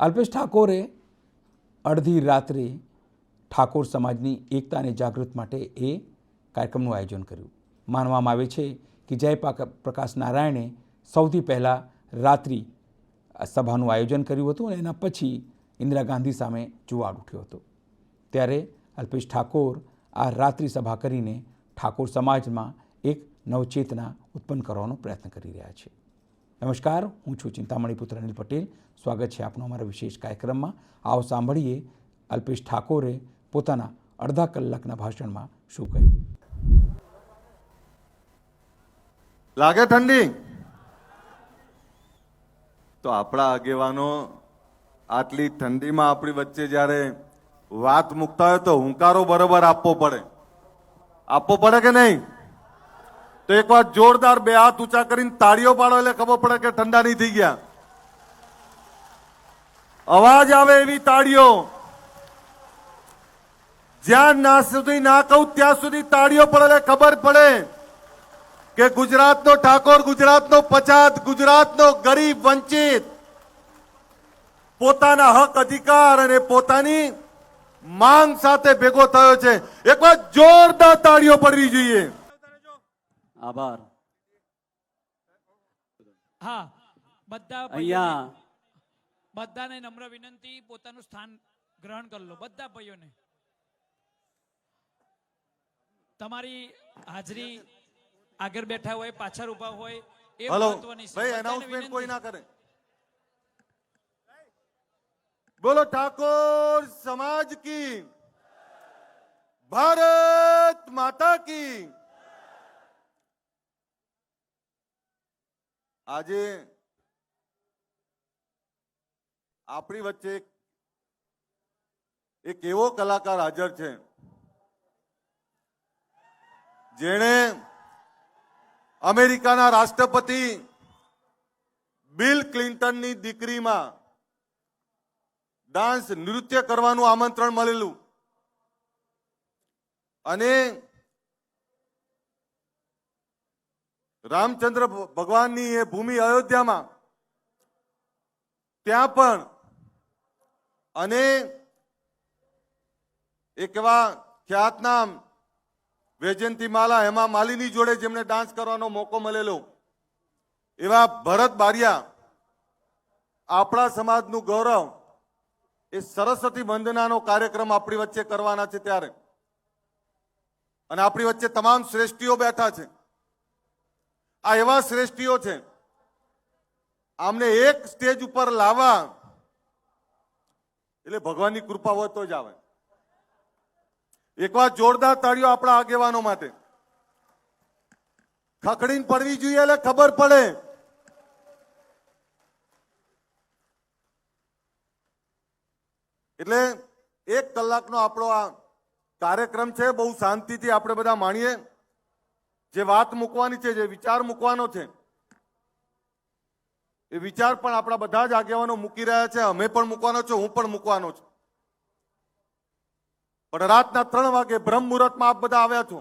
અલ્પેશ ઠાકોરે અડધી રાત્રે ઠાકોર સમાજની એકતા અને જાગૃત માટે એ કાર્યક્રમનું આયોજન કર્યું. માનવામાં આવે છે કે જયપ્રકાશ નારાયણે સૌથી પહેલાં રાત્રિ સભાનું આયોજન કર્યું હતું અને એના પછી ઇન્દિરા ગાંધી સામે જુવાળ ઉઠ્યો હતો. ત્યારે અલ્પેશ ઠાકોર આ રાત્રિ સભા કરીને ઠાકોર સમાજમાં એક નવચેતના ઉત્પન્ન કરવાનો પ્રયત્ન કરી રહ્યા છે. નમસ્કાર, હું છું ચિંતામણી પુત્ર અનિલ પટેલ. સ્વાગત છે આપનો અમારા વિશેષ કાર્યક્રમમાં. આવો સાંભળીએ અલ્પેશ ઠાકોરે પોતાના અડધા કલાકના ભાષણમાં શું કહ્યું. લાગે ઠંડી? તો આપણા આગેવાનો આટલી ઠંડીમાં આપણી વચ્ચે જ્યારે વાત મૂકતા હોય તો હુંકારો બરોબર આપવો પડે કે નહીં? તો એક વાર જોરદાર બે હાથ ઊંચા કરીને તાળીઓ પાડો એટલે ખબર પડે કે ઠંડા નહીં થઈ ગયા. અવાજ આવે એવી તાળીઓ. જ્યાં ના સુધી ના કહું ત્યાં સુધી તાળીઓ પડે એટલે ખબર પડે કે ગુજરાતનો ઠાકોર, ગુજરાતનો પછાત, ગુજરાતનો ગરીબ વંચિત પોતાના હક અધિકાર અને પોતાની માંગ સાથે ભેગો થયો છે. એકવાર જોરદાર તાળીઓ પડવી જોઈએ. આભાર. હા, બધા અહીંયા બધાને નમ્ર વિનંતી, પોતાનું સ્થાન ગ્રહણ કરી લો. બધા ભાઈઓને તમારી હાજરી, આગળ બેઠા હોય, પાછળ ઉભા હોય, એ હેલો મહત્વની છે. ભાઈ, બધાને એનાઉન્સમેન્ટ વિનંતી. કોઈ ના કરે. બોલો ઠાકોર સમાજ કી, ભારત માતા કી. આજે આપણી વચ્ચે એક એવો કલાકાર હાજર છે જેણે અમેરિકાના રાષ્ટ્રપતિ બિલ ક્લિન્ટનની દીકરીમાં ડાન્સ નૃત્ય કરવાનું આમંત્રણ મળેલું અને રામચંદ્ર ભગવાનની એ ભૂમિ અયોધ્યામાં ત્યાં પણ અને એક એવા ખ્યાતનામ વૈજયંતી માલા, હેમા માલિની જોડે જેમને ડાન્સ કરવાનો મોકો મળેલો એવા ભરત બારિયા, આપણા સમાજનું ગૌરવ, એ સરસ્વતી વંદનાનો કાર્યક્રમ આપણી વચ્ચે કરવાના છે ત્યારે અને આપણી વચ્ચે તમામ શ્રેષ્ઠીઓ બેઠા છે. આ એવા શ્રેષ્ઠીઓ છે, આમને એક સ્ટેજ ઉપર લાવવા એટલે ભગવાનની કૃપા હોય તો જ આવે. એકવાર જોરદાર તાળીઓ આપણા આગેવાનો માટે. ખખડીને પડવી જોઈએ એટલે ખબર પડે. એટલે 1 કલાકનો આપણો આ કાર્યક્રમ છે. બહુ શાંતિથી આપણે બધા માણીએ. જે વાત મૂકવાની છે, જે વિચાર મૂકવાનો છે, એ વિચાર પણ આપણા બધા જ આગેવાનો મૂકી રહ્યા છે. અમે પણ મૂકવાનો છે, હું પણ મૂકવાનો છું. પણ રાતના 3 વાગે બ્રહ્મ મુહૂર્તમાં આપ બધા આવ્યા છો.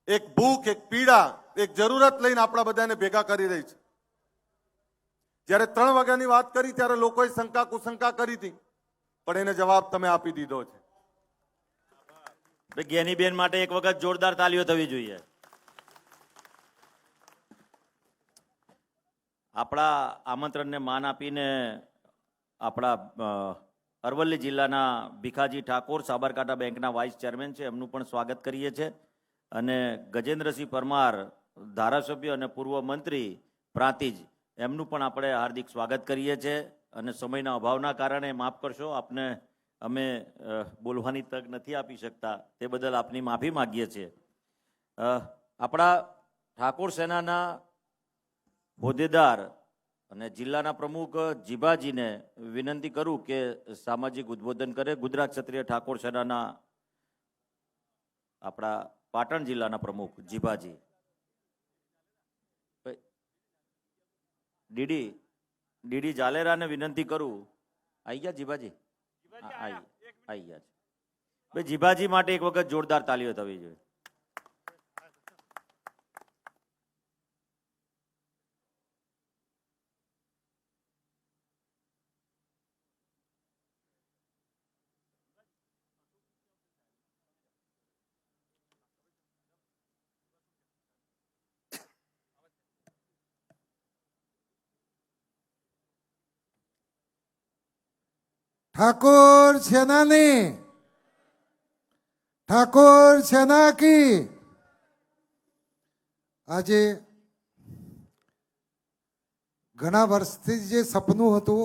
એક ભૂખ, એક પીડા, એક જરૂરત લઈને આપણા બધાને ભેગા કરી રહી છે. જ્યારે 3 વાગ્યાની વાત કરી ત્યારે લોકોએ શંકા કુશંકા કરી હતી, પણ એને જવાબ તમે આપી દીધો છે. જ્ઞાનીબેન માટે એક વખત જોરદાર તાલીઓ થવી જોઈએ. આપણા આમંત્રણને માન આપીને આપણા અરવલ્લી જિલ્લાના ભીખાજી ઠાકોર, સાબરકાંઠા બેંકના વાઇસ ચેરમેન છે, એમનું પણ સ્વાગત કરીએ છીએ. અને ગજેન્દ્રસિંહ પરમાર, ધારાસભ્ય અને પૂર્વ મંત્રી પ્રાંતિજ, એમનું પણ આપણે હાર્દિક સ્વાગત કરીએ છીએ. અને સમયના અભાવના કારણે માફ કરશો, આપને અમે બોલવાની તક નથી આપી શકતા, તે બદલ આપની માફી માગીએ છીએ. આપણા ઠાકોર સેનાના હોદ્દેદાર અને જિલ્લાના પ્રમુખ જીભાજીને વિનંતી કરું કે સામાજિક ઉદ્બોધન કરે. ગુજરાત ક્ષત્રિય ઠાકોર સેનાના આપણા પાટણ જિલ્લાના પ્રમુખ જીભાજી. ડીડી જાલેરાને વિનંતી કરું. આવી ગયા જીભાજી? આવી ગયા છે. ભાઈ જીભાજી માટે એક વખત જોરદાર તાલીઓ થવી જોઈએ. ठाकुर सेनानी, ठाकुर सेना की। આજે ઘણા વર્ષથી જે સપનું હતું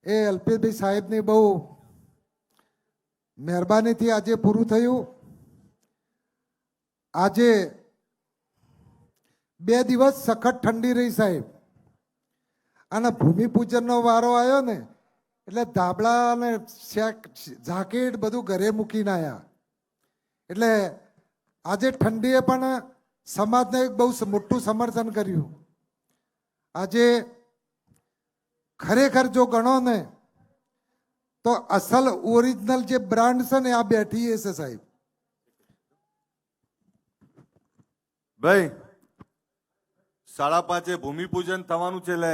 એ અલ્પેશભાઈ સાહેબની બહુ મહેરબાનીથી આજે પૂરું થયું. આજે 2 દિવસ સખત ઠંડી રહી સાહેબ, અને ભૂમિપૂજનનો વારો આવ્યો ને એટલે ધાબળા અને જાકેટ બધું ઘરે મૂકીને આવ્યા. એટલે આજે ઠંડીએ પણ સમાજને એક બહુ મોટું સમર્થન કર્યું. આજે ખરેખર જો ગણો ને તો અસલ ઓરિજિનલ જે બ્રાન્ડ છે ને આ બેઠી છે સાહેબ. ભાઈ 5:30 ભૂમિપૂજન થવાનું છે, એટલે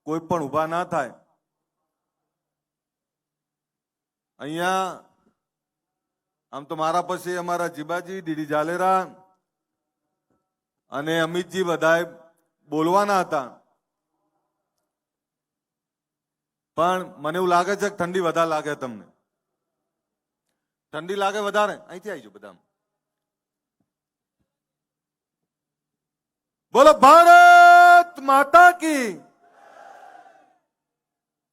કોઈ પણ ઊભા ના થાય. અહીંયા આમ તો મારા પછી અમારા જીબાજી, ડીડી જાલેરા અને અમિતજી બધાએ બોલવાના હતા, પણ મને એવું લાગે છે કે ઠંડી વધારે લાગે. તમને ઠંડી લાગે વધારે? અહીંથી આવી જાઓ બધા. બોલો ભારત માતા કી.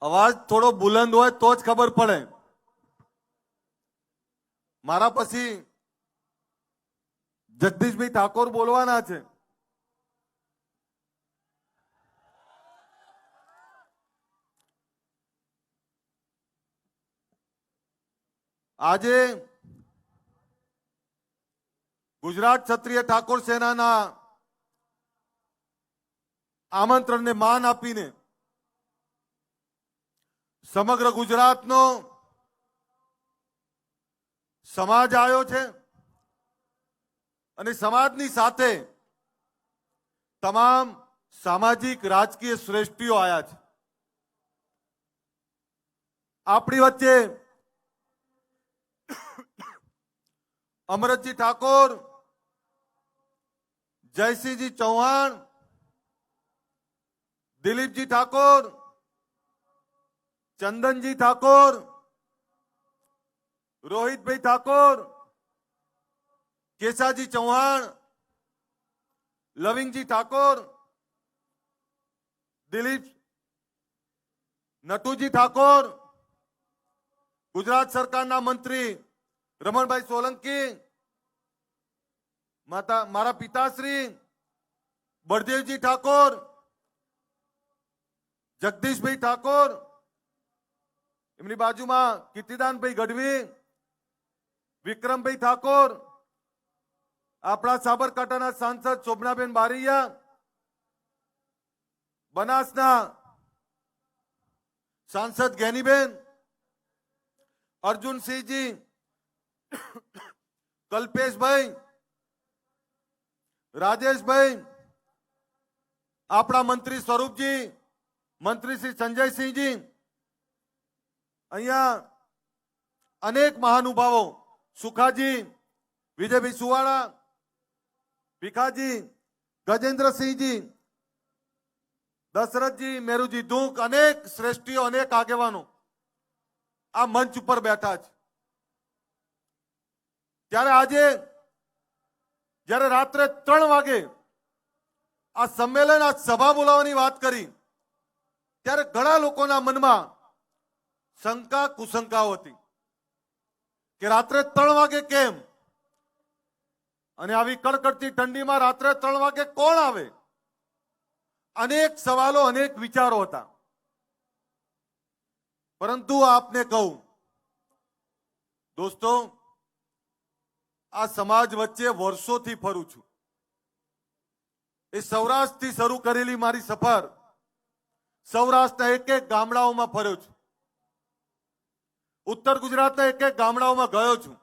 અવાજ થોડો બુલંદ હોય તો જ ખબર પડે. મારા પછી જગદીશભાઈ ઠાકોર બોલવાના છે. આજે ગુજરાત ક્ષત્રિય ઠાકોર સેનાના આમંત્રણને માન આપીને સમગ્ર ગુજરાતનો સમાજ આવ્યો છે, અને સમાજની સાથે તમામ સામાજિક રાજકીય શ્રેષ્ઠીઓ આવ્યા છે. આપણી વચ્ચે અમરતજી ઠાકોર, જયસિંહજી ચૌહાણ, દિલીપજી ઠાકોર, ચંદનજી ઠાકોર, રોહિતભાઈ ઠાકોર, કેશાજી ચૌહાણ, લવિંગજી ઠાકોર, દિલીપ નટુજી ઠાકોર, ગુજરાત સરકારના મંત્રી રમણભાઈ સોલંકી, મારા પિતાશ્રી બળદેવજી ઠાકોર, જગદીશભાઈ ઠાકોર, એમની બાજુમાં કીર્તિદાનભાઈ ગઢવી, વિક્રમભાઈ ઠાકોર, આપણા સાબરકાંઠાના સાંસદ શોભનાબેન બારૈયા, બનાસના સાંસદ જ્ઞાનીબેન, અર્જુનસિંહજી, કલ્પેશભાઈ, રાજેશભાઈ, આપણા મંત્રી સ્વરૂપજી, મંત્રી શ્રી સંજયસિંહજી, અહીંયા અનેક મહાનુભાવો, સુખાજી, વિજયભાઈ સુવાળા, ભીખાજી, ગજેન્દ્રસિંહજી, દશરથજી, મેરુજી ધૂક, અનેક શ્રેષ્ઠીઓ, અનેક આગેવાનો આ મંચ ઉપર બેઠા છે. ત્યારે આજે જ્યારે રાત્રે 3 વાગે આ સંમેલન, આ સભા બોલાવવાની વાત કરી, ત્યારે ઘણા લોકોના મનમાં શંકા કુશંકાઓ હતી કે રાત્રે 3 વાગે કેમ, અને આવી કડકડતી ઠંડીમાં રાત્રે 3 વાગે કોણ આવે? અનેક સવાલો, અનેક વિચારો હતા. પરંતુ આપને કહું દોસ્તો, આ સમાજ વચ્ચે વર્ષોથી ફરું છું. એ સૌરાષ્ટ્રથી શરૂ કરેલી મારી સફર સૌરાષ્ટ્રના એક એક ગામડાઓમાં ફર્યો છું. ઉત્તર ગુજરાતના એક એક ગામડાઓમાં ગયો છું.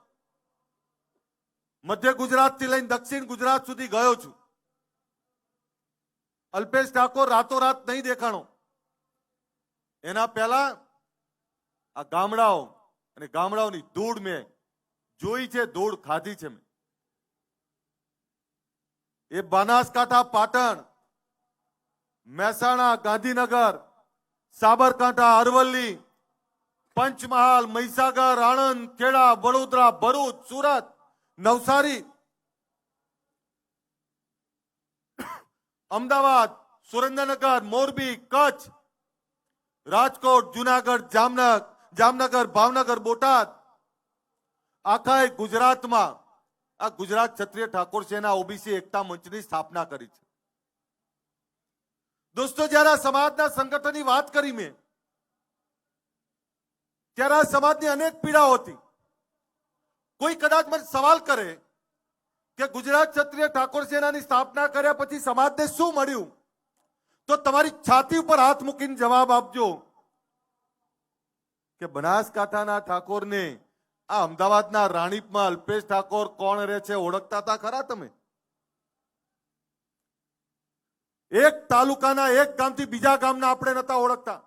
મધ્ય ગુજરાતથી લઈને દક્ષિણ ગુજરાત સુધી ગયો છું. અલ્પેશ ઠાકોર રાતોરાત નહીં દેખાણો. એના પહેલા આ ગામડાઓ અને ગામડાઓની ધૂળ મેં જોઈ છે, ધૂળ ખાધી છે મેં. એ બનાસકાંઠા, પાટણ, મહેસાણા, ગાંધીનગર, સાબરકાંઠા, અરવલ્લી, પંચમહાલ, મહીસાગર, આણંદ, ખેડા, વડોદરા, ભરૂચ, સુરત, નવસારી, અમદાવાદ, સુરેન્દ્રનગર, મોરબી, કચ્છ, રાજકોટ, જુનાગઢ, જામનગર, ભાવનગર, બોટાદ, આખા ગુજરાતમાં આ ગુજરાત ક્ષત્રિય ઠાકોર સેના ઓબીસી એકતા મંચની સ્થાપના કરી છે. દોસ્તો, જ્યારે આ સમાજના સંગઠનની વાત કરી મેં, ત્યારે આ સમાજની અનેક પીડાઓ હતી. કોઈ કદાચ મને સવાલ કરે કે ગુજરાત ક્ષત્રિય ઠાકોર સેનાની સ્થાપના કર્યા પછી સમાજને શું મળ્યું, તો તમારી છાતી ઉપર હાથ મૂકીને જવાબ આપજો કે બનાસકાંઠાના ઠાકોરને આ અમદાવાદના રાણીપમાં અલ્પેશ ઠાકોર કોણ રહે છે ઓળખતા હતા ખરા તમે? એક તાલુકાના એક ગામથી બીજા ગામના આપણે નતા ઓળખતા.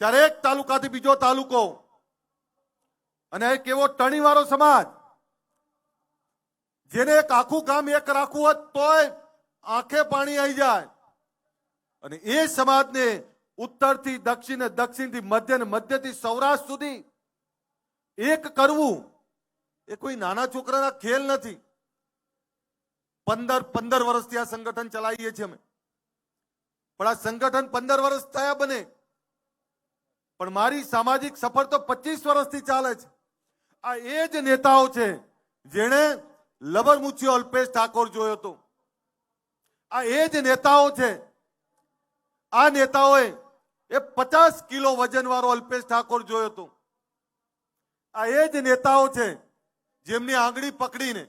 ત્યારે એક તાલુકાથી બીજો તાલુકો, અને એક એવો ટણીવાળો સમાજ જેને એક આખું ગામ એક રાખવું હોત તોય આંખે પાણી આવી જાય. અને એ સમાજને ઉત્તરથી દક્ષિણ, દક્ષિણથી મધ્ય, ને મધ્યથી સૌરાષ્ટ્ર સુધી એક કરવું એ કોઈ નાના છોકરાના ખેલ નથી. 15 વર્ષથી આ સંગઠન ચલાવીએ છીએ અમે. પણ આ સંગઠન 15 વર્ષ થયા બને, પણ મારી સામાજિક સફર તો 25 વર્ષથી ચાલે છે. આ એ જ નેતાઓ છે જેણે લબરમુછીઓ અલ્પેશ ઠાકોર જોયો હતો. આ એ જ નેતાઓ છે. આ નેતાઓએ એ 50 કિલો વજન વાળો અલ્પેશ ઠાકોર જોયો હતો. આ એ જ નેતાઓ છે જેમની આંગળી પકડીને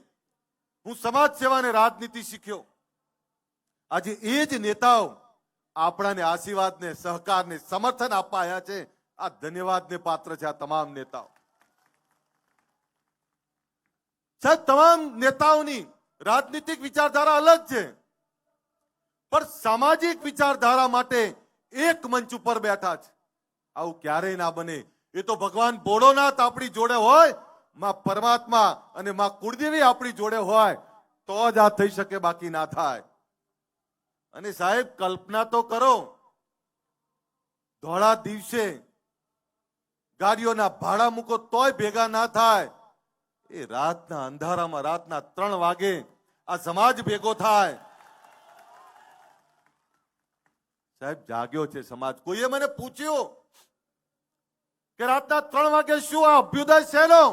હું સમાજ સેવાને રાજનીતિ શીખ્યો. આજે એ જ નેતાઓ આપણાને આશીર્વાદને, સહકારને, સમર્થન આપવા આવ્યા છે. આ ધન્યવાદને પાત્ર છે આ તમામ નેતાઓ. સાહેબ, તમામ નેતાઓની રાજનીતિક વિચારધારા અલગ છે, પણ સામાજિક વિચારધારા માટે એક મંચ ઉપર બેઠા છે. આવું ક્યારેય ના બને. એ તો ભગવાન ભોળોનાથ આપણી જોડે હોય, માં પરમાત્મા અને માં કુળદેવી આપણી જોડે હોય તો જ આ થઈ શકે, બાકી ના થાય. અને સાહેબ, કલ્પના તો કરો, ધોળા દિવસે ગાડીઓના ભાડા મૂકો તોય ભેગા ના થાય. એ રાતના અંધારામાં રાતના 3 વાગે આ સમાજ ભેગો થાય. સાહેબ, જાગ્યો છે સમાજ. કોઈએ મને પૂછ્યું કે રાતના 3 વાગે શું આ અભ્યુદય શેનો?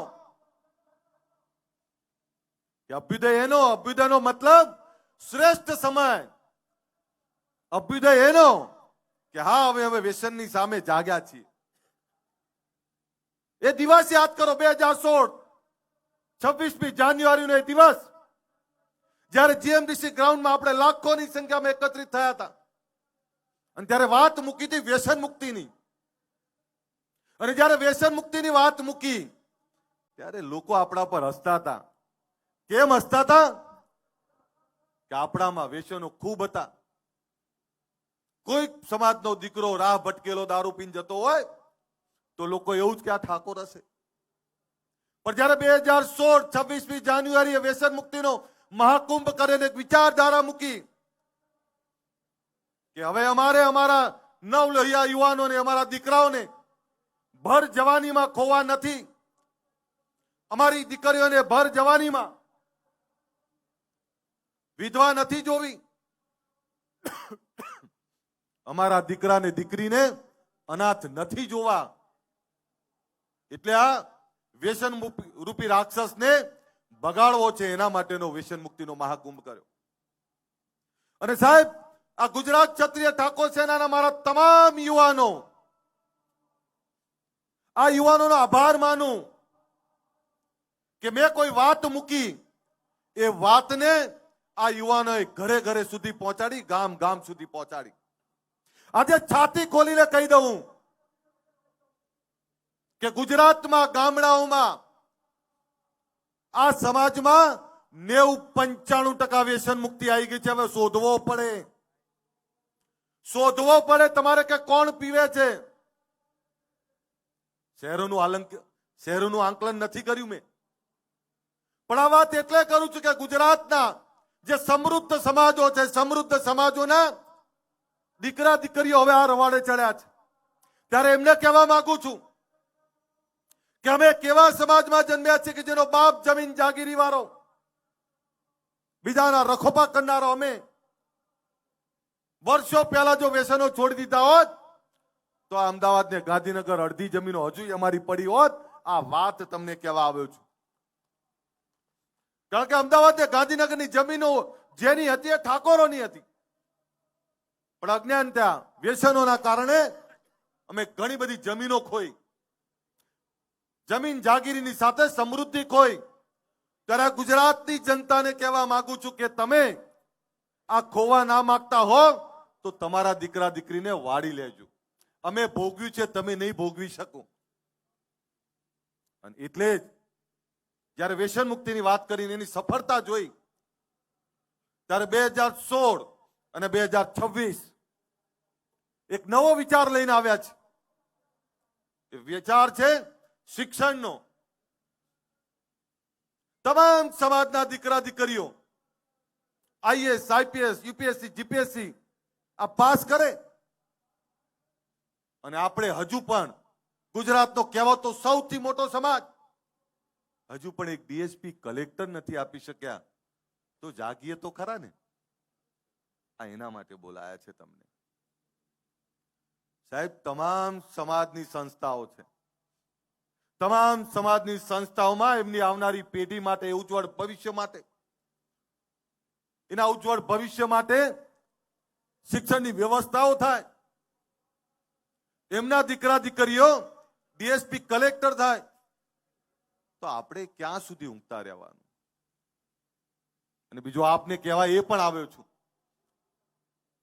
કે અભ્યુદયનો મતલબ શ્રેષ્ઠ સમય. અભ્યુદય એનો કે હા, હવે વ્યસનની સામે જાગ્યા છીએ. એ દિવસ યાદ કરો, 2016 26મી જાન્યુઆરીનો એ દિવસ, જ્યારે જીએમડીસી ગ્રાઉન્ડમાં આપણે લાખોની સંખ્યામાં એકત્રિત થયા હતા. અને ત્યારે વાત મૂકી હતી વ્યસન મુક્તિની. અને જ્યારે વ્યસન મુક્તિની વાત મૂકી ત્યારે લોકો આપણા પર હસતા હતા. કેમ હસતા હતા? કે આપણામાં વ્યસનો ખૂબ હતા. કોઈ સમાજનો દીકરો રાહ ભટકેલો દારૂ પીને જતો હોય તો લોકો એવું જ કે આ ઠાકોર હશે. પણ જ્યારે 2016 26મી જાન્યુઆરીએ વ્યસન મુક્તિનો મહાકુંભ કરીને એક વિચારધારા મૂકી કે હવે અમારે અમારા નવલોહિયા યુવાનોને, અમારા દીકરાઓને ભર જવાનીમાં ખોવા નથી. અમારી દીકરીઓને ભર જવાનીમાં વિધવા નથી જોવી. અમારા દીકરાને, દીકરીને અનાથ નથી જોવા. એટલે આ વ્યસન રૂપી રાક્ષસને બગાડવો છે, એના માટેનો વ્યસન મુક્તિનો મહાકુંભ કર્યો. અને સાહેબ, આ ગુજરાત ક્ષત્રિય ઠાકોર સેનાના મારા તમામ યુવાનો, આ યુવાનોનો આભાર માનું કે મેં કોઈ વાત મૂકી, એ વાતને આ યુવાનોએ ઘરે ઘરે સુધી પહોંચાડી, ગામ ગામ સુધી પહોંચાડી. આજે છાતી ખોલીને કહી દઉં કે ગુજરાતમાં ગામડાઓમાં આ સમાજમાં 90-95% વ્યસન મુક્તિ આવી ગઈ છે. હવે શોધવો પડે તમારે કે કોણ પીવે છે. શહેરોનું આંકલન નથી કર્યું મેં, પણ આ વાત એટલે કરું છું કે ગુજરાતના જે સમૃદ્ધ સમાજો છે, સમૃદ્ધ સમાજોના દીકરા દીકરીઓ હવે આ રવાડે ચડ્યા છે. ત્યારે એમને કહેવા માંગુ છું કે અમે કેવા સમાજમાં જન્મ્યા છીએ કે જેનો બાપ જમીન જાગીરી વાળો, બીજાના રખોપા કરનારો અમે વર્ષો પહેલા જો વ્યસનો છોડી દીધા હોત તો આ અમદાવાદ ને ગાંધીનગર અડધી જમીનો હજુ અમારી પડી હોત. આ વાત તમને કહેવા આવ્યો છું. કારણ કે અમદાવાદ ને ગાંધીનગરની જમીનો જેની હતી એ ઠાકોરોની હતી, પણ અજ્ઞાનતા વ્યસનોના કારણે અમે ઘણી બધી જમીનો ખોઈ, જમીન જાગીરીની સાથે સમૃદ્ધિ ખોઈ. ત્યારે ગુજરાતની જનતાને કહેવા માંગુ છું કે તમે આ ખોવા ના માંગતા હો તો તમારા દીકરા દીકરીને વાળી લેજો. અમે ભોગવ્યું છે, તમે નહીં ભોગવી શકો. અને એટલે જ જ્યારે વ્યસન મુક્તિની વાત કરીને એની સફળતા જોઈ ત્યારે 2016 અને 2026 એક નવો વિચાર લઈને આવ્યા છે. એ વિચાર છે શિક્ષણનો. તમામ સમાજના દીકરા દીકરીઓ આઈએસ, આઈપીએસ, યુપીએસસી, જીપીએસસી આ પાસ કરે અને આપણે હજુ પણ ગુજરાતનો કહેવાતો સૌથી મોટો સમાજ હજુ પણ એક ડીએસપી કલેક્ટર નથી આપી શક્યા. તો જાગીએ તો ખરા ને. આ એના માટે બોલાયા છે તમને. સાહેબ, તમામ સમાજની સંસ્થાઓ છે. તમામ સમાજની સંસ્થાઓમાં એમની આવનારી પેઢી માટે, ઉજ્જવળ ભવિષ્ય માટે, એના ઉજ્જવળ ભવિષ્ય માટે શિક્ષણની વ્યવસ્થાઓ થાય. એમના દીકરા દીકરીઓ ડીએસપી કલેક્ટર થાય તો આપણે ક્યાં સુધી ઊંઘતા રહેવાનું? અને બીજું આપને કહેવાય એ પણ આવ્યો છું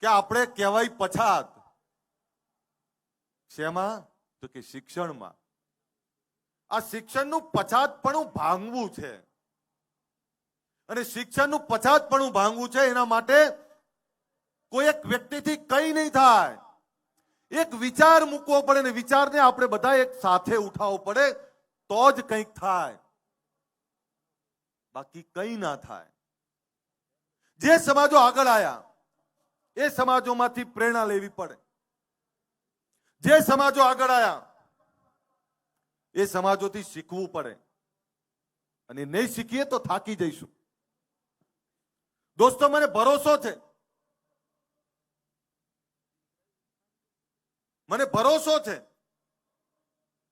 કે આપણે કહેવાય પછાત. શેમાં? તો કે શિક્ષણમાં. આ શિક્ષણનું પછાતપણું ભાંગવું છે. અને શિક્ષણનું પછાતપણું ભાંગવું છે એના માટે કોઈ એક વ્યક્તિથી કઈ નહીં થાય. એક વિચાર મૂકવો પડે ને વિચારને આપણે બધા એક સાથે ઉઠાવવો પડે તો જ કંઈક થાય, બાકી કંઈ ના થાય. જે સમાજો આગળ આવ્યા એ સમાજોમાંથી પ્રેરણા લેવી પડે. જે સમાજો આગળ આવ્યા એ સમાજોથી શીખવું પડે. અને નહીં શીખીએ તો થાકી જઈશું. દોસ્તો, મને ભરોસો છે, મને ભરોસો છે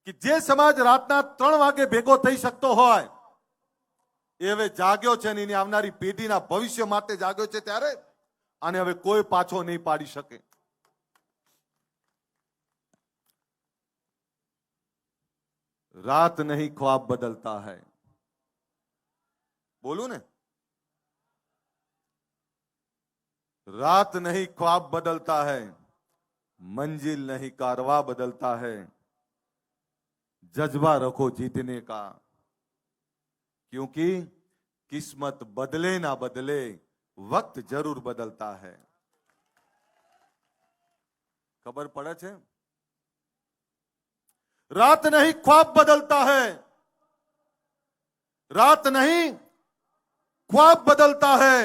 કે જે સમાજ રાતના 3 વાગે ભેગો થઈ શકતો હોય એ હવે જાગ્યો છે અને એની આવનારી પેઢીના ભવિષ્ય માટે જાગ્યો છે. ત્યારે આને હવે કોઈ પાછો નહીં પાડી શકે. રાત નહીં ખ્વાબ બદલતા હૈ. બોલું ને? रात नहीं ख्वाब बदलता है, मंजिल नहीं कारवा बदलता है, जज्बा रखो जीतने का, क्योंकि किस्मत बदले ना बदले वक्त जरूर बदलता है. खबर पड़े छे? रात नहीं ख्वाब बदलता है, रात नहीं ख्वाब बदलता है,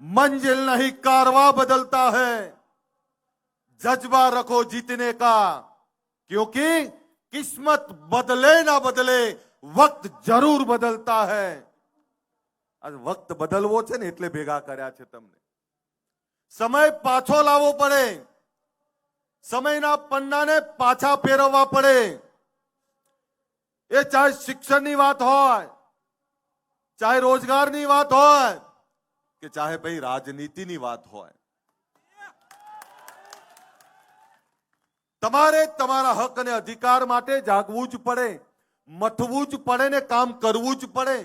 मंजिल नहीं कारवा बदलता है, जज्बा रखो जीतने का, क्योंकि किस्मत बदले ना बदले वक्त जरूर बदलता है. आज वक्त बदलવો છે ને એટલે ભેગા કર્યા છે તમને. સમય પાછો લાવવો પડે, સમયના પન્નાને પાછા ફેરવવા પડે. એ ચાહે શિક્ષણની વાત હોય, ચાહે રોજગારની વાત હોય કે ચાહે ભાઈ રાજનીતિની વાત હોય. તમારે તમારા હક અને અધિકાર માટે જાગવું જ પડે, મથવું જ પડે ને કામ કરવું જ પડે.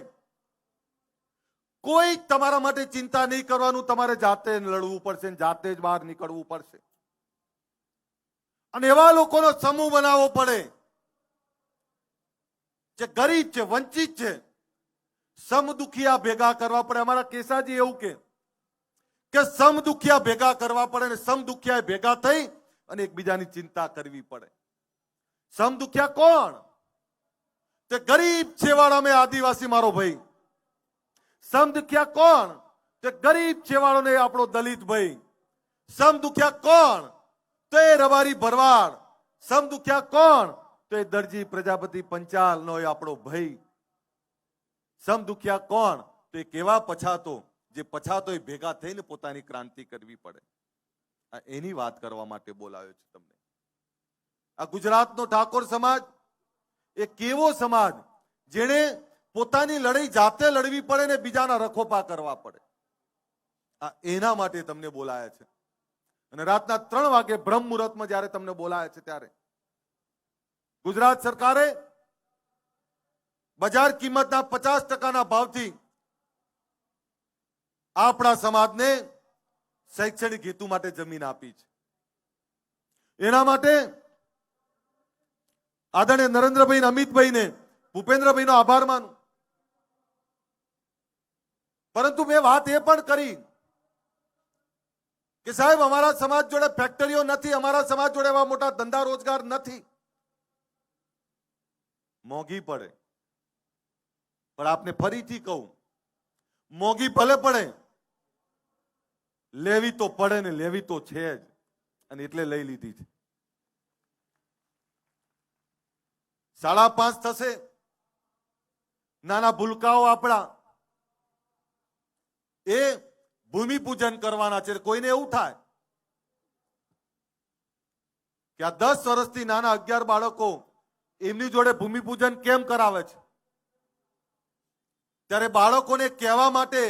કોઈ તમારા માટે ચિંતા નહીં કરવાનું. તમારે જાતે લડવું પડશે, જાતે જ બહાર નીકળવું પડશે. અને એવા લોકોનો સમૂહ બનાવવો પડે જે ગરીબ છે, વંચિત છે. સમદુખિયા ભેગા કરવા પડે. અમારા કેસાજી એવું કે સમદુખિયા ભેગા કરવા પડે ને સમદુખિયા ભેગા થઈ અને એકબીજાની ચિંતા કરવી પડે. સમદુખિયા કોણ? તે ગરીબ છેવાડા મેં આદિવાસી મારો ભાઈ. સમદુખિયા કોણ? તે ગરીબ છેવાડો ને આપણો દલિત ભાઈ. સમદુખિયા કોણ? તે રબારી ભરવાડ. સમ દુખ્યા કોણ? તો એ દરજી પ્રજાપતિ પંચાલનો એ આપણો ભાઈ. સમ દુખ્યા કોણ? તો એ કેવા પછાતો, જે પછાતો એ ભેગા થઈને પોતાની ક્રાંતિ કરવી પડે. આ એની વાત કરવા માટે બોલાવ્યો છે તમને. આ ગુજરાતનો ઠાકોર સમાજ એ કેવો સમાજ જેણે પોતાની લડાઈ જાતે લડવી પડે ને બીજાના રખોપા કરવા પડે. આ એના માટે તમને બોલાયા છે. અને રાતના 3 વાગે બ્રહ્મ મુહૂર્તમાં જ્યારે તમને બોલાયા છે ત્યારે ગુજરાત સરકારે બજાર કિંમતના 50% ભાવથી આપણા સમાજને શૈક્ષણિક હેતુ માટે જમીન આપી છે. એના માટે આદરણીય નરેન્દ્રભાઈ, અમિતભાઈને, ભૂપેન્દ્રભાઈનો આભાર માનું. પરંતુ મેં વાત એ પણ કરી કે સાહેબ અમારા સમાજ જોડે ફેક્ટરીઓ નથી, અમારા સમાજ જોડે એવા મોટા ધંધા રોજગાર નથી. મોંઘી પડે, પણ આપને ફરીથી કહું, મોંઘી ભલે પડે, લેવી તો પડે ને લેવી તો છે જ. અને એટલે લઈ લીધી છે. 5.5 થશે. નાના ભૂલકાઓ આપણા એ ભૂમિપૂજન કરવાના છે. કોઈને એવું થાય કે આ 10 વર્ષથી નાના 11 બાળકો એમની જોડે ભૂમિપૂજન કેમ કરાવે છે? ત્યારે બાળકોને કહેવા માટે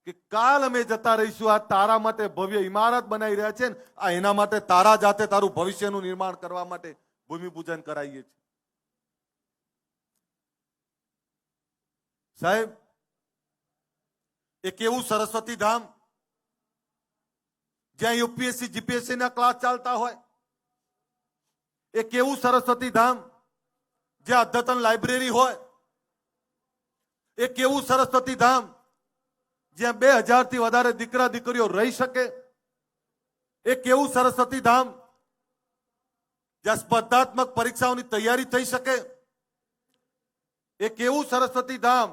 કે કાલ અમે જતા રહીશું, આ તારા માટે ભવ્ય ઇમારત બનાવી રહ્યા છે ને, આ એના માટે તારા જાતે તારું ભવિષ્યનું નિર્માણ કરવા માટે ભૂમિપૂજન કરાવીએ છીએ. સાહેબ, એક એવું સરસ્વતી ધામ જ્યાં યુપીએસસી જીપીએસસી ના ક્લાસ ચાલતા હોય, એક એવું સરસ્વતી ધામ જ્યાં અદ્યતન લાઇબ્રેરી હોય, એક એવું સરસ્વતી ધામ જ્યાં 2000 થી વધારે દીકરા દીકરીઓ રહી શકે, એક એવું સરસ્વતી ધામ જ્યાં સ્પર્ધાત્મક પરીક્ષાઓની તૈયારી થઈ શકે, એક એવું સરસ્વતી ધામ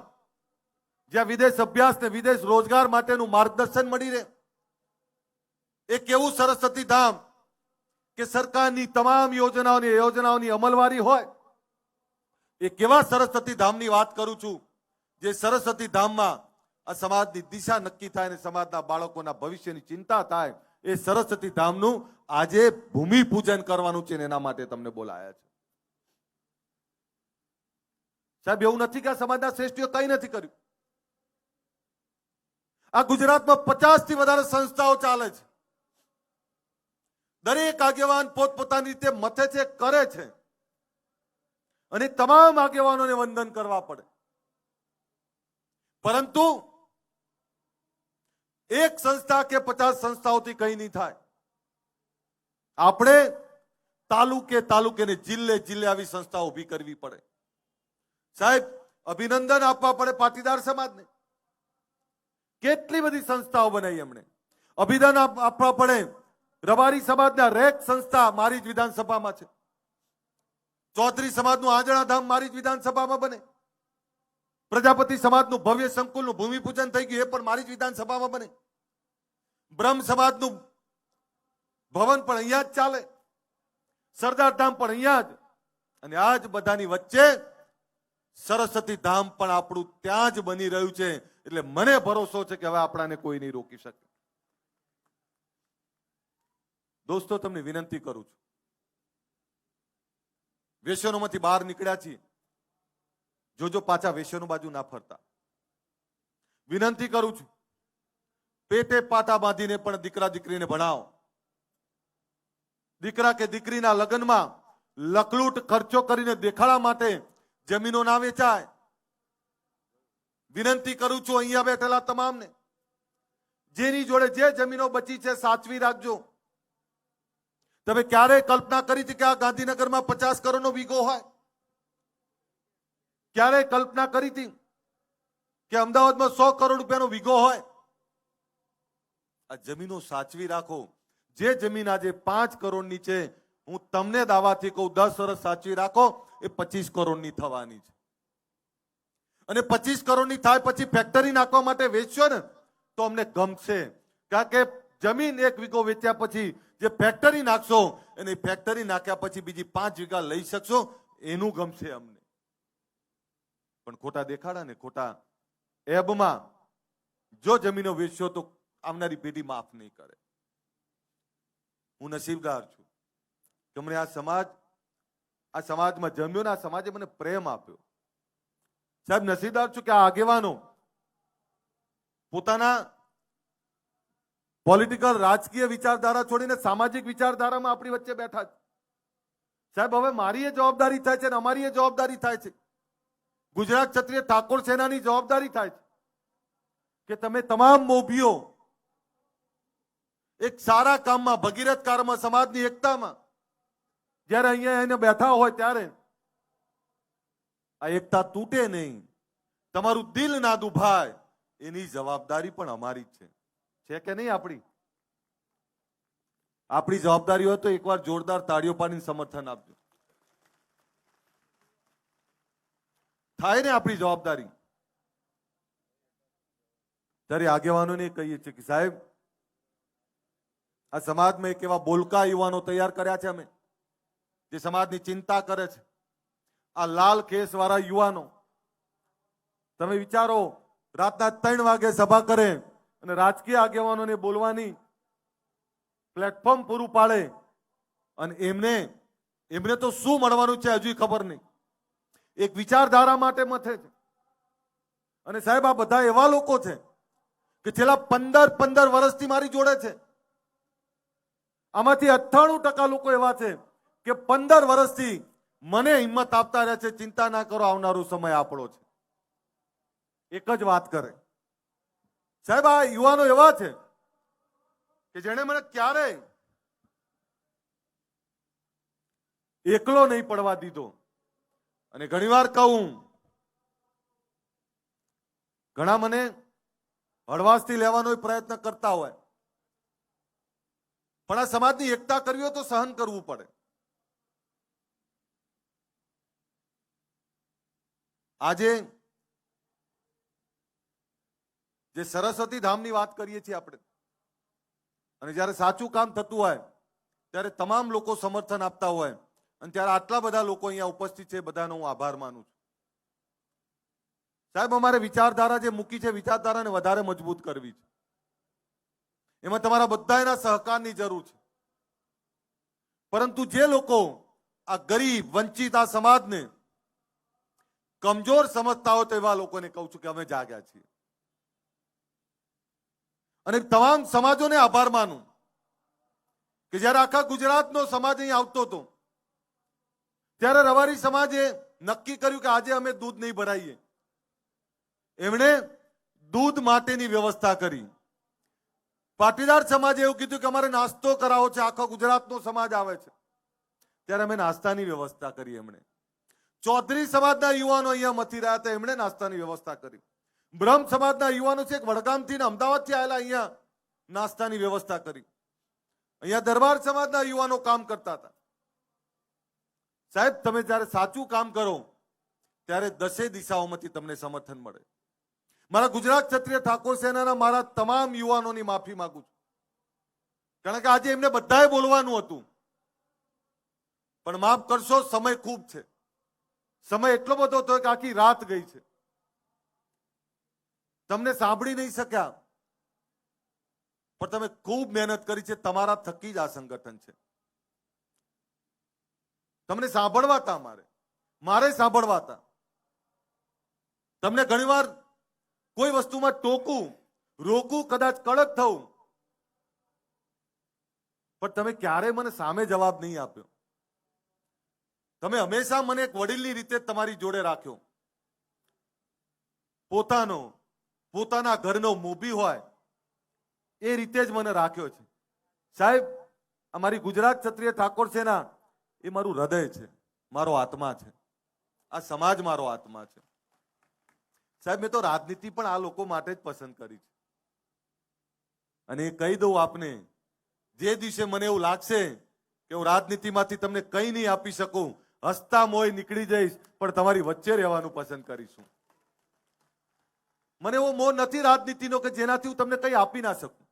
જ્યાં વિદેશ અભ્યાસ ને વિદેશ રોજગાર માટેનું માર્ગદર્શન મળી રહે, એક એવું સરસ્વતી ધામ કે સરકારની તમામ યોજનાઓની અમલવારી હોય. એક એવા સરસ્વતી ધામની વાત કરું છું જે સરસ્વતી ધામમાં આ સમાજની દિશા નક્કી થાય અને સમાજના બાળકોના ભવિષ્યની ચિંતા થાય. એ સરસ્વતી ધામનું આજે ભૂમિપૂજન કરવાનું છે, એના માટે તમને બોલાયા છે. સાહેબ, એવું નથી કે આ સમાજના શ્રેષ્ઠીઓ કંઈ નથી કર્યું. આ ગુજરાતમાં 50 થી વધારે સંસ્થાઓ ચાલે છે. દરેક આગેવાન પોતપોતાની રીતે મથે છે, કરે છે, અને તમામ આગેવાનોને વંદન કરવા પડે. પરંતુ એક સંસ્થા કે 50 સંસ્થાઓથી કંઈ નહીં થાય. આપણે તાલુકે ને જિલ્લે આવી સંસ્થાઓ ઊભી કરવી પડે. સાહેબ, અભિનંદન આપવા પડે પાટીદાર સમાજને. કેટલી બધી સંસ્થાઓ બનાવી એમણે. અભિનંદન આપવા પડે રબારી સમાજના રેક સંસ્થા મારી જ વિધાનસભામાં છે. ચૌધરી સમાજનું આંજણા ધામ મારી જ વિધાનસભામાં બને. પ્રજાપતિ સમાજનું ભવ્ય સંકુલનું ભૂમિપૂજન થઈ ગયું, એ પણ મારી જ વિધાનસભામાં બને. બ્રહ્મ સમાજનું ભવન પણ અહીંયા જ ચાલે. સરદાર ધામ પણ અહીંયા જ. અને આ જ બધાની વચ્ચે સરસ્વતી ધામ પણ આપણું ત્યાં જ બની રહ્યું છે. એટલે મને ભરોસો છે કે હવે આપણાને કોઈ નહીં રોકી શકે. દોસ્તો, તમને વિનંતી કરું છું, વ્યસનોમાંથી બહાર નીકળ્યા છીએ, જોજો પાછા વ્યસનો બાજુ ના ફરતા. વિનંતી કરું છું, પેટે પાટા બાંધીને પણ દીકરા દીકરીને ભણાવો. દીકરા કે દીકરીના લગ્નમાં લખલૂટ ખર્ચો કરીને દેખાડા માટે જમીનો ના વેચાય. વિનંતી કરું છું અહીંયા બેઠેલા તમામને, જેની જોડે જે જમીનો બચી છે સાચવી રાખજો. તમે ક્યારે કલ્પના કરી હતી કે આ ગાંધીનગરમાં 50 કરોડનો વીઘો હોય? ક્યારે કલ્પના કરી હતી કે અમદાવાદમાં 100 કરોડ રૂપિયાનો વીઘો હોય? આ જમીનો સાચવી રાખો. જે જમીન આજે 5 કરોડની છે, હું તમને દાવાથી કહું 10 વર્ષ સાચવી રાખો, એ 25 કરોડની થવાની છે. અને 25 કરોડની થાય પછી ફેક્ટરી નાખવા માટે વેચશો ને તો અમને ગમશે. કારણ કે જમીન 1 વીઘો વેચ્યા પછી જે ફેક્ટરી નાખશો અને ફેક્ટરી નાખ્યા પછી બીજી 5 વીઘા લઈ શકશો એનું ગમશે અમને. પણ ખોટા દેખાડા ને ખોટા એબમાં જો જમીનો વેચશો તો આવનારી પેઢી માફ નહીં કરે. હું નસીબદાર છું કે મને આ સમાજમાં જમ્યો ને આ સમાજે મને પ્રેમ આપ્યો. સાહેબ નસીબદાર છું કે આ આગેવાનો પોતાના પોલિટિકલ રાજકીય વિચારધારા છોડીને સામાજિક વિચારધારામાં આપણી વચ્ચે બેઠા છે. સાહેબ હવે મારી એ જવાબદારી થાય છે ને અમારી એ જવાબદારી થાય છે. ગુજરાત ક્ષત્રિય ઠાકોર સેનાની જવાબદારી થાય છે કે તમે તમામ મોભીઓ એક સારા કામમાં, ભગીરથ કાર્યમાં, સમાજની એકતામાં જ્યારે અહીંયા એને બેઠા હોય ત્યારે આ એકતા તૂટે નહીં, તમારું દિલ ના દુભાય, એની જવાબદારી પણ અમારી જ છે કે નહીં? આપણી જવાબદારી હોય તો એકવાર જોરદાર તાળીઓ પાડીને સમર્થન આપજો. થાય ને આપણી જવાબદારી? ત્યારે આગેવાનોને કહીએ છીએ કે સાહેબ આ સમાજમાં એક એવા બોલકા યુવાનો તૈયાર કર્યા છે અમે, જે સમાજની ચિંતા કરે છે. આ લાલ કેસ વાળા યુવાનો, તમે વિચારો રાતના 3 વાગે સભા કરે અને રાજકીય આગેવાનોને બોલવાની પ્લેટફોર્મ પૂરું પાડે અને એમને તો શું મળવાનું છે હજુ ખબર નહીં. એક વિચારધારા માટે મથે છે. અને સાહેબ આ બધા એવા લોકો છે કે છેલ્લા 15 વર્ષથી મારી જોડે છે. આમાંથી 98% લોકો એવા છે કે 15 વર્ષથી મને હિંમત આપતા રહે છે, ચિંતા ના કરો, આવનારો સમય આપણો છે. એક જ વાત કરે સાહેબ, આ યુવાનો એવા છે કે જેણે મને ક્યારેય એકલો નહીં પડવા દીધો. અને ઘણીવાર કહું, ઘણા મને હળવાશથી લેવાનો પ્રયત્ન કરતા હોય, પણ આ સમાજની એકતા કરવી હોય તો સહન કરવું પડે. આજે જે સરસ્વતી ધામની વાત કરીએ છીએ આપણે, અને જ્યારે સાચું કામ થતું હોય ત્યારે તમામ લોકો સમર્થન આપતા હોય, અને ત્યારે આટલા બધા લોકો અહીંયા ઉપસ્થિત છે, બધાનો હું આભાર માનું છું. સાહેબ અમારે વિચારધારા જે મૂકી છે, વિચારધારાને વધારે મજબૂત કરવી છે. એમાં તમારા બધાના સહકારની જરૂર છે. પરંતુ જે લોકો આ ગરીબ વંચિત આ સમાજને કમજોર સમજતા હોય તો એવા લોકોને કહું છું કે અમે જાગ્યા છીએ. અને તમામ સમાજોને આભાર માનું કે જ્યારે આખા ગુજરાતનો સમાજ અહીં આવતો હતો ત્યારે રબારી સમાજે નક્કી કર્યું કે આજે અમે દૂધ નહીં ભરાઈએ. એમણે દૂધ માટેની વ્યવસ્થા કરી. પાટીદાર સમાજે એવું કીધું કે અમારે નાસ્તો કરાવો છે, આખો ગુજરાતનો સમાજ આવે છે, ત્યારે અમે નાસ્તાની વ્યવસ્થા કરી. એમણે ચૌધરી સમાજના યુવાનો અહીંયા મથી રહ્યા હતા, એમણે નાસ્તાની વ્યવસ્થા કરી. બ્રહ્મ સમાજના યુવાનો છે, વડગામથી અમદાવાદથી આવેલા, અહીંયા નાસ્તાની વ્યવસ્થા કરી. અહીંયા દરબાર સમાજના યુવાનો કામ કરતા હતા. સાહેબ તમે જ્યારે સાચું કામ કરો ત્યારે 10 દિશાઓમાંથી તમને સમર્થન મળે. મારા ગુજરાત ક્ષત્રિય ઠાકોર સેનાના મારા તમામ યુવાનોની માફી માંગુ છું, કારણ કે આજે એમને બધાએ બોલવાનું હતું, પણ માફ કરશો, સમય ખૂબ છે. સમય એટલો બધો હતો કે આખી રાત ગઈ છે. તમને સાંભળી નહીં શક્યા, પણ તમે ખૂબ મહેનત કરી છે. તમારા થકી જ આ સંગઠન છે. તમને સાંભળવા હતા, મારે સાંભળવા હતા. તમને ઘણીવાર કોઈ વસ્તુમાં ટોકું, રોકું, કદાચ કડક થવું, પણ તમે ક્યારે મને સામે જવાબ નહીં આપ્યો. તમે હંમેશા મને એક વડીલની રીતે તમારી જોડે રાખ્યો. પોતાના ઘરનો મોભી હોય એ રીતે જ મને રાખ્યો છે. સાહેબ અમારી ગુજરાત ક્ષત્રિય ઠાકોર સેના એ મારું હૃદય છે, મારો આત્મા છે. આ સમાજ મારો આત્મા છે. સાહેબ મેં તો રાજનીતિ પણ આ લોકો માટે જ પસંદ કરી છે. અને એ કહી દઉં આપને, જે દિવસે મને એવું લાગશે કે હું રાજનીતિમાંથી તમને કંઈ નહીં આપી શકું, હસતા મોય નીકળી જઈશ, પણ તમારી વચ્ચે રહેવાનું પસંદ કરીશું. મને એવો મોહ નથી રાજનીતિનો કે જેનાથી હું તમને કંઈ આપી ના શકું.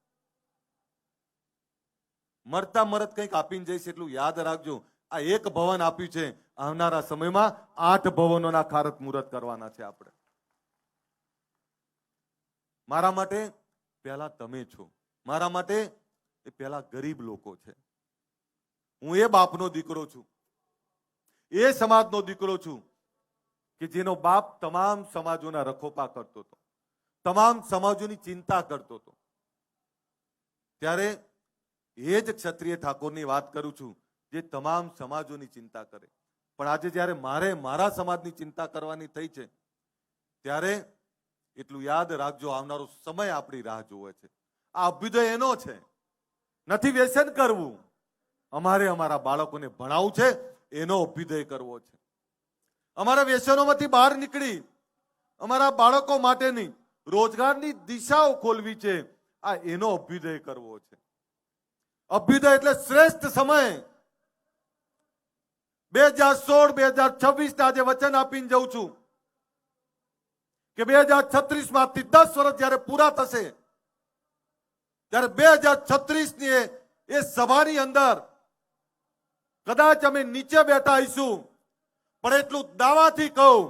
મરતા મરત કંઈક આપીને જઈશ એટલું યાદ રાખજો. આ એક ભવન આપ્યું છે, આવનારા સમયમાં 8 ભવનોના ખારત મુહૂર્ત કરવાના છે આપણે. મારા માટે પહેલા તમે છો, મારા માટે એ પહેલા ગરીબ લોકો છે. હું એ બાપનો દીકરો છું, એ સમાજનો દીકરો છું કે જેનો બાપ તમામ સમાજોના રખોપા કરતો હતો, તમામ સમાજોની ચિંતા કરતો હતો. ત્યારે એ જ ક્ષત્રિય ઠાકોરની વાત કરું છું જે તમામ સમાજોની ચિંતા કરે. પણ આજે જ્યારે મારે મારા સમાજની ચિંતા કરવાની થઈ છે, ત્યારે એટલું યાદ રાખજો, આવનારો સમય આપણી રાહ જોવે છે. આ અભ્યુદય એનો છે, નથી વ્યસન કરવું. અમારે અમારા બાળકોને ભણાવવું છે, એનો અભ્યુદય કરવો છે. અમારા વ્યસનોમાંથી બહાર નીકળી અમારા બાળકો માટેની રોજગારની દિશાઓ ખોલવી છે, આ એનો અભ્યુદય કરવો છે. અભ્યુદય એટલે શ્રેષ્ઠ સમય. 2016-2026 આજે વચન આપીને જઉં છું કે 2036 થી 10 વર્ષ જ્યારે પૂરા થશે, ત્યારે 2036 ની એ સભાની અંદર કદાચ અમે નીચે બેઠા આવીશું, પણ એટલું દાવાથી કહું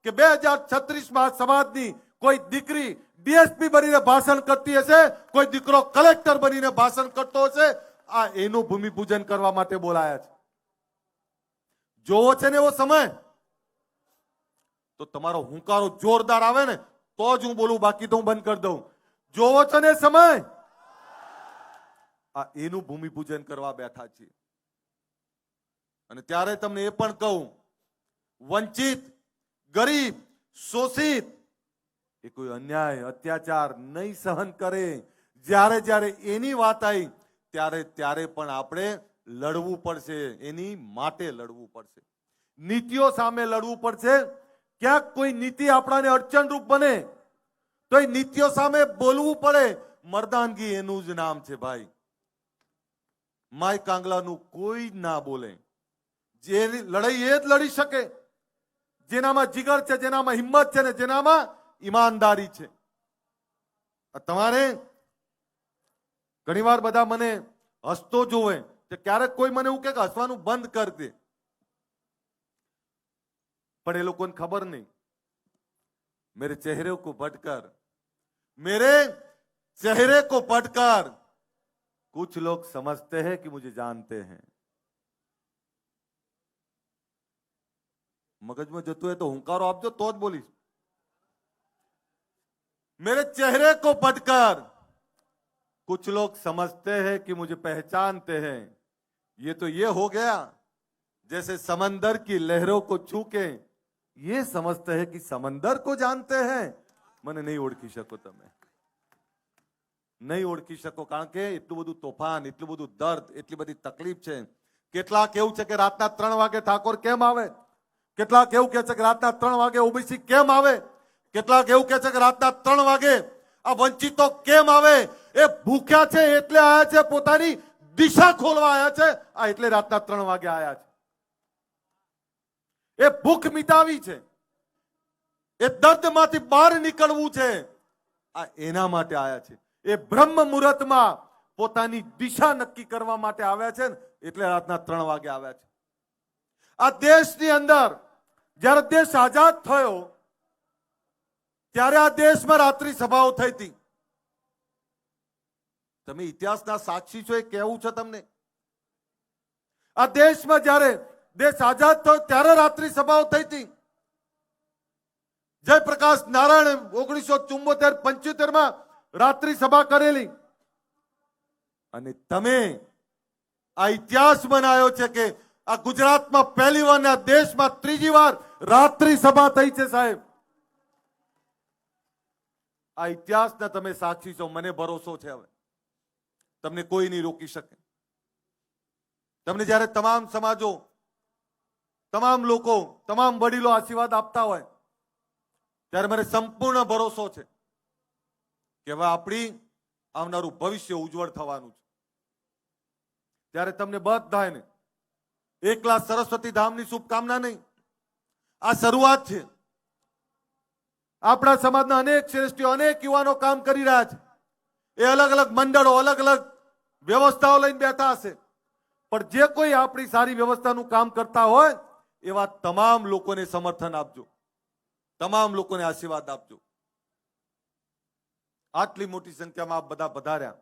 કે 2036 સમાજની કોઈ દીકરી ડીએસપી બનીને ભાષણ કરતી હશે, કોઈ દીકરો કલેક્ટર બનીને ભાષણ કરતો હશે. આ એનું ભૂમિપૂજન કરવા માટે બોલાયા છે. જોવો છે ને એવો સમય, તો તમારો હુંકારો જોરદાર આવે ને તો જ હું બોલું, બાકી તો હું બંધ કરી દઉં. જોવો છે ને સમય, આ એનું ભૂમિપૂજન કરવા બેઠા છીએ. અને ત્યારે તમને એ પણ કહું, વંચિત, ગરીબ, શોષિત એ કોઈ અન્યાય અત્યાચાર નહીં સહન કરે. જ્યારે જ્યારે એની વાત આવી ત્યારે પણ આપણે લડવું પડશે, એની માટે લડવું પડશે, નીતિઓ સામે લડવું પડશે. ક્યાંક કોઈ નીતિ આપણાને અડચણરૂપ બને તો એ નીતિઓ સામે બોલવું પડે. મર્દાનગી એનું જ નામ છે ભાઈ. માય કાંગલાનું કોઈ ના બોલે. જે લડાઈ એ જ લડી શકે જેનામાં જીગર છે, જેનામાં હિંમત છે ને જેનામાં ઈમાનદારી છે. તમારે ઘણીવાર બધા મને હસતો જોવે કે ક્યારેક કોઈ મને એવું કે હસવાનું બંધ કરી દે, પણ એ લોકોને ખબર નહીં मेरे चेहरे को पढ़कर, मेरे चेहरे को पढ़कर कुछ लोग समझते हैं कि मुझे जानते हैं. મગજમાં જતું હોય તો હુંકારો આપજો તો જ બોલીશ. मेरे चेहरे को पढ़कर कुछ लोग समझते हैं कि मुझे पहचानते हैं. ये तो ये हो गया जैसे समंदर की लहरों को छू के ये समझते हैं कि समंदर को जानते हैं. મને નહીં ઓળખી શકો, તમે નહીં ઓળખી શકો, કારણ કે એટલું બધું તોફાન, એટલું બધું દર્દ, એટલી બધી તકલીફ છે. કેટલાક એવું છે કે રાતના 3 વાગે ઠાકોર કેમ આવે, કેટલાક એવું કહે છે કે રાતના 3 વાગે ઓબીસી કેમ આવે, કેટલાક એવું કહે છે કે રાતના 3 વાગે આ વંચિતો કેમ આવે. એ ભૂખ્યા છે એટલે આયા છે, પોતાની દિશા ખોલવા આયા છે, આ એટલે રાતના 3 વાગે આયા છે. એ ભૂખ મિટાવી છે, એ દર્દમાંથી બહાર નીકળવું છે, આ એના માટે આયા છે. એ બ્રહ્મ મુહૂર્તમાં પોતાની દિશા નક્કી કરવા માટે આવ્યા છે ને એટલે રાતના 3 વાગે આવ્યા છે. આ દેશની અંદર જ્યારે દેશ આઝાદ થયો ત્યારે આ દેશમાં રાત્રિ સભાઓ થઈ હતી. તમે ઇતિહાસના સાક્ષી છો, એ કહેવું છે તમને. આ દેશમાં જ્યારે દેશ આઝાદ થયો ત્યારે રાત્રિ સભાઓ થઈ હતી. જયપ્રકાશ નારાયણ 1974-75 રાત્રિ સભા કરેલી. અને તમે આ ઇતિહાસ બનાવ્યો છે કે આ ગુજરાતમાં પહેલી વાર, આ દેશમાં ત્રીજી વાર રાત્રિ સભા થઈ છે. સાહેબ, આ ઇતિહાસના તમે સાક્ષી છો. મને ભરોસો છે હવે તમને કોઈ નહીં રોકી શકે. તમને જ્યારે તમામ સમાજો, તમામ લોકો, તમામ વડીલો આશીર્વાદ આપતા હોય ત્યારે મને સંપૂર્ણ ભરોસો છે કે હવે આપણી આવનારું ભવિષ્ય ઉજ્જવળ થવાનું છે. ત્યારે તમને બધાને એકલા સરસ્વતી ધામની શુભકામના નહીં, આ શરૂઆત છે. આપણા સમાજના અનેક શ્રેષ્ઠીઓ, અનેક યુવાનો કામ કરી રહ્યા છે. એ અલગ અલગ મંડળો, અલગ અલગ વ્યવસ્થાઓ લઈને બેઠા હશે, પણ જે કોઈ આપણી સારી વ્યવસ્થાનું કામ કરતા હોય એવા તમામ લોકોને સમર્થન આપજો, તમામ લોકોને આશીર્વાદ આપજો. આટલી મોટી સંખ્યામાં આપ બધા પધાર્યા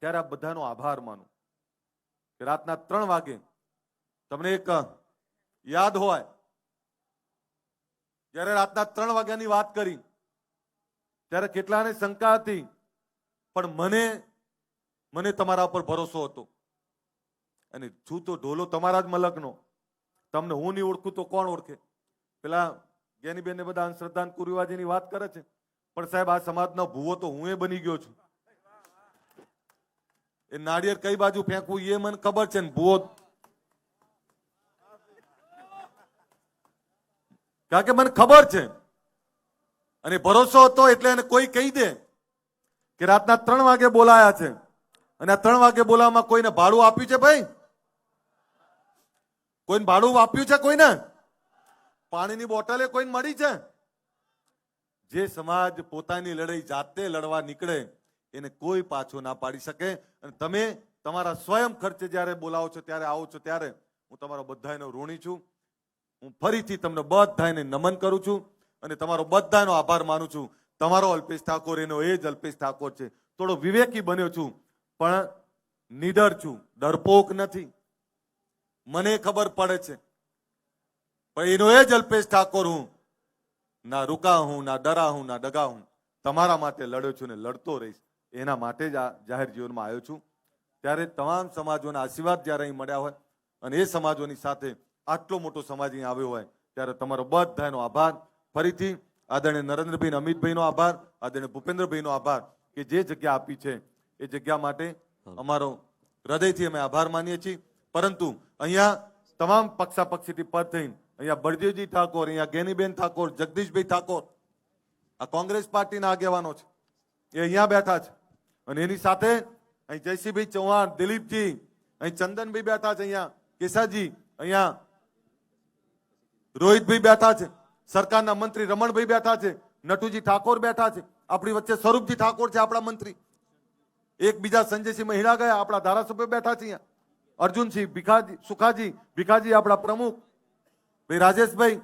ત્યારે આ બધાનો આભાર માનું કે રાતના 3 વાગે તમને એક યાદ હોય જ્યારે રાતના 3 વાગ્યાની વાત કરી ત્યારે કેટલાને શંકા હતી, પણ મને તમારા પર ભરોસો હતો. અને છું તો ઢોલો તમારા જ મલકનો, તમને હું નહીં ઓળખું તો કોણ ઓળખે? પેલા જ્ઞાનીબેન ને બધા અંધશ્રદ્ધા કુરિવાજીની વાત કરે છે, પણ સાહેબ આ સમાજનો ભૂવો તો હું બની ગયો છું. એ નાળિયેર કઈ બાજુ ફેંકવું એ મને ખબર છે ને ભૂવો, કારણ કે મને ખબર છે અને ભરોસો હતો. એટલે એને કોઈ કહી દે કે રાતના 3 વાગે બોલાયા છે અને આ 3 વાગે બોલાવવામાં કોઈને ભાડું આપ્યું છે? ભાઈ કોઈને ભાડું આપ્યું છે? કોઈને પાણીની બોટલે કોઈને મળી છે? જે સમાજ પોતાની લડાઈ જાતે લડવા નીકળે એને કોઈ પાછો ના પાડી શકે. અને તમે તમારા સ્વયં ખર્ચે જ્યારે બોલાવો છો, ત્યારે આવો છો, ત્યારે હું તમારો બધાનો ઋણી છું. હું ફરીથી તમને બધાને નમન કરું છું અને તમારો બધાનો આભાર માનું છું. તમારો અલ્પેશ ઠાકોર એનો એ જ અલ્પેશ ઠાકોર છે. થોડો વિવેકી બન્યો છું, પણ નીડર છું, ડરપોક નથી. મને ખબર પડે છે, પણ એનો એ જ અલ્પેશ ઠાકોર હું. ના રૂકા હું, ના ડરા હું, ના ડગા હું. તમારા માટે લડ્યો છું ને લડતો રહીશ. એના માટે જ આ જાહેર જીવનમાં આવ્યો છું. ત્યારે તમામ સમાજોના આશીર્વાદ જ્યારે અહીં મળ્યા હોય અને એ સમાજોની સાથે આટલો મોટો સમાજ અહીં આવ્યો હોય, ત્યારે તમારો બધાનો આભાર. ફરીથી આદરણીય નરેન્દ્રભાઈ, અમિતભાઈનો આભાર, આદરણીય ભૂપેન્દ્રભાઈનો આભાર કે જે જગ્યા આપી છે એ જગ્યા માટે અમારો હૃદયથી અમે આભાર માનીએ છીએ. પરંતુ અહીંયા તમામ પક્ષાપક્ષીથી પદ થઈને અહીંયા બળદેવજી ઠાકોર, અહીંયા જ્ઞાનીબેન ઠાકોર, જગદીશભાઈ ઠાકોર, આ કોંગ્રેસ પાર્ટીના આગેવાનો છે, એ અહીંયા બેઠા છે. અને એની સાથે અહીં જયસિંહભાઈ ચૌહાણ, દિલીપજી, અહીં ચંદનભાઈ બેઠા છે, અહીંયા કેસાજી, અહીંયા રોહિતભાઈ બેઠા છે, સરકારના મંત્રી રમણભાઈ બેઠા છે, નટુજી ઠાકોર બેઠા છે, આપણી વચ્ચે સ્વરૂપજી ઠાકોર છે આપણા મંત્રી, એક બીજા સંજયસિંહ મહિડા ગયા, આપણા ધારાસભ્ય બેઠા છે, અહીંયા અર્જુનસિંહ ભીખાજી, સુખાજી ભીખાજી આપણા પ્રમુખ, ભાઈ રાજેશભાઈ,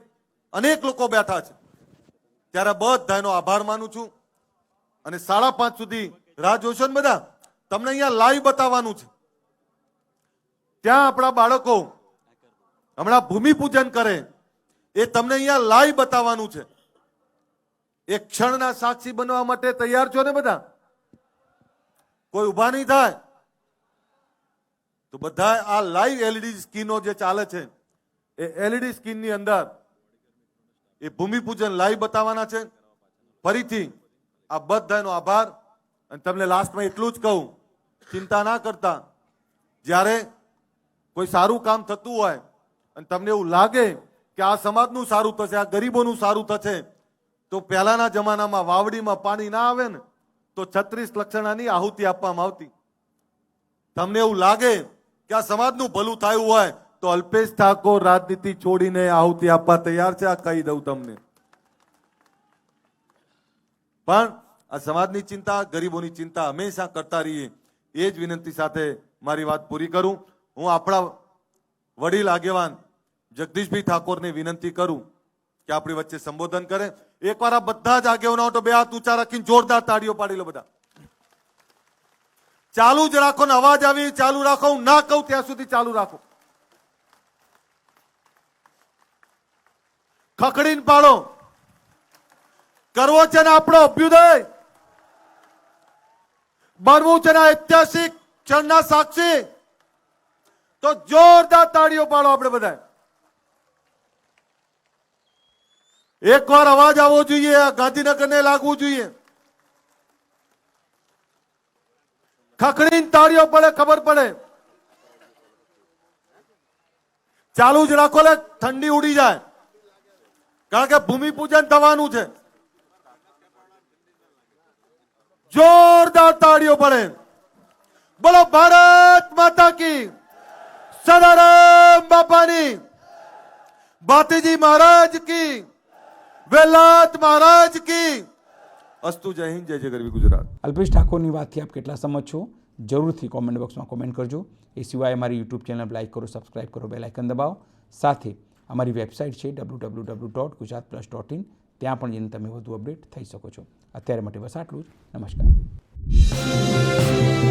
અનેક લોકો બેઠા છે. ત્યારે બધાનો આભાર માનું છું. અને 5:30 સુધી રાહ જોશો ને બધા, તમને અહીંયા લાઈવ બતાવવાનું છે. ત્યાં આપણા બાળકો હમણાં ભૂમિપૂજન કરે એ તમને અહીંયા લાઈવ બતાવવાનું છે. એક ક્ષણના સાક્ષી બનવા માટે તૈયાર છો ને બધા? કોઈ ઉભા નહીં થાય તો બધા આ લાઈવ એલઈડી સ્ક્રીનો જે ચાલે છે એ એલઈડી સ્ક્રીનની અંદર એ ભૂમિપૂજન લાઈવ બતાવવાના છે. ફરીથી આ બધાનો આભાર. અને તમને લાસ્ટમાં એટલું જ કહું, ચિંતા ના કરતા. જ્યારે કોઈ સારું કામ થતું હોય અને તમને એવું લાગે કે આ સમાજનું સારું થશે, આ ગરીબોનું સારું થશે, તો પહેલાના જમાનામાં વાવડીમાં પાણી ના આવે ને તો 36 લક્ષણાની આહુતિ આપવામાં આવતી. તમને એવું લાગે કે આ સમાજનું ભલું થયું હોય તો અલ્પેશ ઠાકોર રાજનીતિ છોડીને આહુતિ આપવા તૈયાર છે. આ કહી દઉં તમને. પણ આ સમાજની ચિંતા, ગરીબોની ચિંતા હંમેશા કરતા રહીએ, એ જ વિનંતી સાથે મારી વાત પૂરી કરું. હું આપણા વડીલ આગેવાન જગદીશભાઈ ઠાકોરને વિનંતી કરું કે આપણી વચ્ચે સંબોધન કરે. એકવાર આ બધા જ આગેવાનો તો બે હાથ ઊંચા રાખીને જોરદાર તાળીઓ પાડી લો બધા. ચાલુ જ રાખો ને, અવાજ આવી ચાલુ રાખો, હું ના કહું ત્યાં સુધી ચાલુ રાખો. ખખડીને પાડો. કરવો છે ને આપણો અભ્યુદય, બનવું છે ને ઐતિહાસિક ક્ષણના સાક્ષી, તો જોરદાર તાળીઓ પાડો આપણે બધા. એકવાર અવાજ આવવો જોઈએ, ગાંધીનગરને લાગવું જોઈએ. ખખડીને તાળીઓ પડે, ખબર પડે. ચાલુ જ રાખો લે, ઠંડી ઉડી જાય, કારણ કે ભૂમિપૂજન થવાનું છે. જોરદાર તાળીઓ પડે. બોલો ભારત માતા કી, સદારામ બાપાની, ભાતીજી મહારાજ કી, વેલાત મહારાજ કી. અસ્તુ. જય હિન્દ, જય જય ગરવી ગુજરાત. અલ્પેશ ઠાકોરની વાતથી આપ કેટલા સમજ છો? જરૂરથી કોમેન્ટ બોક્સમાં કોમેન્ટ કરજો. એ સિવાય અમારી યુટ્યુબ ચેનલ લાઈક કરો, સબસ્ક્રાઈબ કરો, બેલ આઇકન દબાવો. સાથે અમારી વેબસાઇટ છે www.gujaratplus.in, ત્યાં પણ જઈને તમે વધુ અપડેટ થઈ શકો છો. અત્યારે માટે બસ આટલું જ. નમસ્કાર.